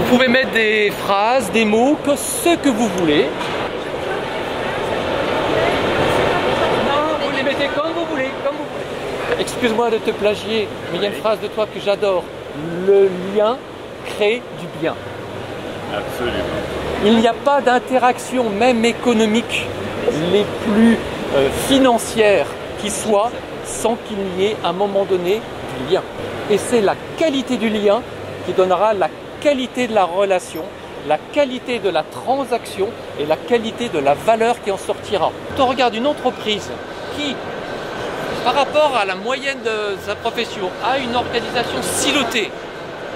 Vous pouvez mettre des phrases, des mots, ce que vous voulez. Non, vous les mettez comme vous voulez, comme vous voulez. Excuse-moi de te plagier, mais il y a une phrase de toi que j'adore. Le lien crée du bien. Absolument. Il n'y a pas d'interaction, même économique, les plus financières qui soient, sans qu'il n'y ait à un moment donné du lien. Et c'est la qualité du lien qui donnera la qualité de la relation, la qualité de la transaction et la qualité de la valeur qui en sortira. Quand on regarde une entreprise qui, par rapport à la moyenne de sa profession, a une organisation silotée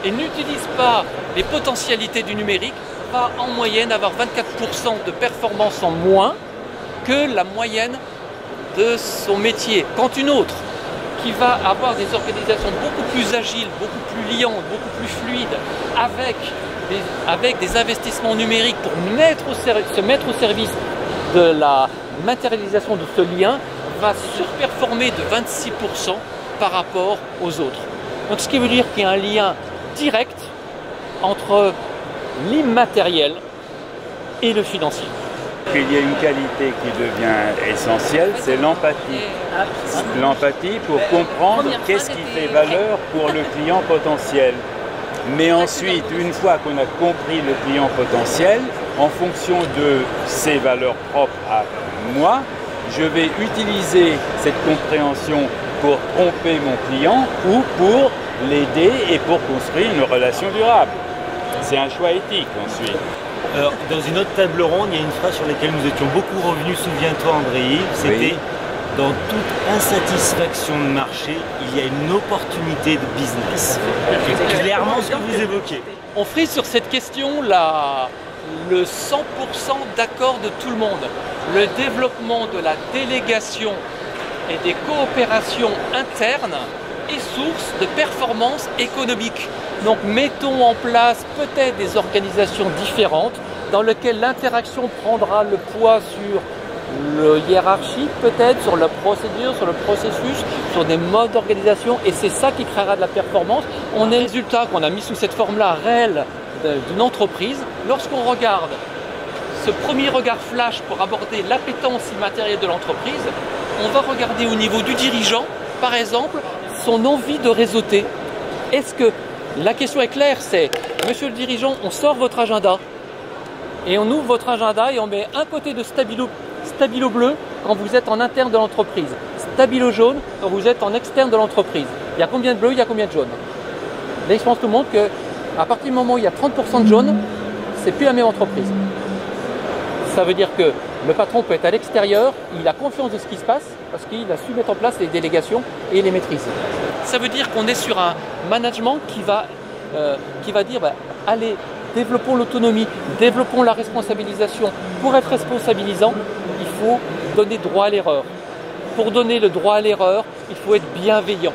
et n'utilise pas les potentialités du numérique, va en moyenne avoir 24% de performance en moins que la moyenne de son métier. Quand une autre qui va avoir des organisations beaucoup plus agiles, beaucoup plus liantes, beaucoup plus fluides, avec des investissements numériques pour se mettre au service de la matérialisation de ce lien, va surperformer de 26% par rapport aux autres. Donc ce qui veut dire qu'il y a un lien direct entre l'immatériel et le financier. Il y a une qualité qui devient essentielle, c'est l'empathie. L'empathie pour comprendre qu'est-ce qui fait valeur pour le client potentiel. Mais ensuite, une fois qu'on a compris le client potentiel, en fonction de ses valeurs propres à moi, je vais utiliser cette compréhension pour tromper mon client ou pour l'aider et pour construire une relation durable. C'est un choix éthique ensuite. Alors, dans une autre table ronde, il y a une phrase sur laquelle nous étions beaucoup revenus, souviens-toi André-Yves, c'était oui. Dans toute insatisfaction de marché, il y a une opportunité de business. C'est clairement ce que vous évoquez. On frise sur cette question le 100% d'accord de tout le monde. Le développement de la délégation et des coopérations internes est source de performance économique. Donc mettons en place peut-être des organisations différentes dans lesquelles l'interaction prendra le poids sur le hiérarchie, peut-être sur la procédure, sur le processus, sur des modes d'organisation, et c'est ça qui créera de la performance. On a les résultats qu'on a mis sous cette forme-là réelle d'une entreprise. Lorsqu'on regarde ce premier regard flash pour aborder l'appétence immatérielle de l'entreprise, on va regarder au niveau du dirigeant, par exemple, son envie de réseauter. Est-ce que la question est claire, c'est monsieur le dirigeant, on sort votre agenda et on ouvre votre agenda et on met un côté de stabilo bleu quand vous êtes en interne de l'entreprise, stabilo jaune quand vous êtes en externe de l'entreprise. Il y a combien de bleu, il y a combien de jaune? L'expérience nous montre qu'à partir du moment où il y a 30% de jaune, c'est plus la même entreprise. Ça veut dire que le patron peut être à l'extérieur, il a confiance de ce qui se passe parce qu'il a su mettre en place les délégations et les maîtrises. Ça veut dire qu'on est sur un management qui va dire allez, développons l'autonomie, développons la responsabilisation. Pour être responsabilisant, il faut donner droit à l'erreur. Pour donner le droit à l'erreur, il faut être bienveillant.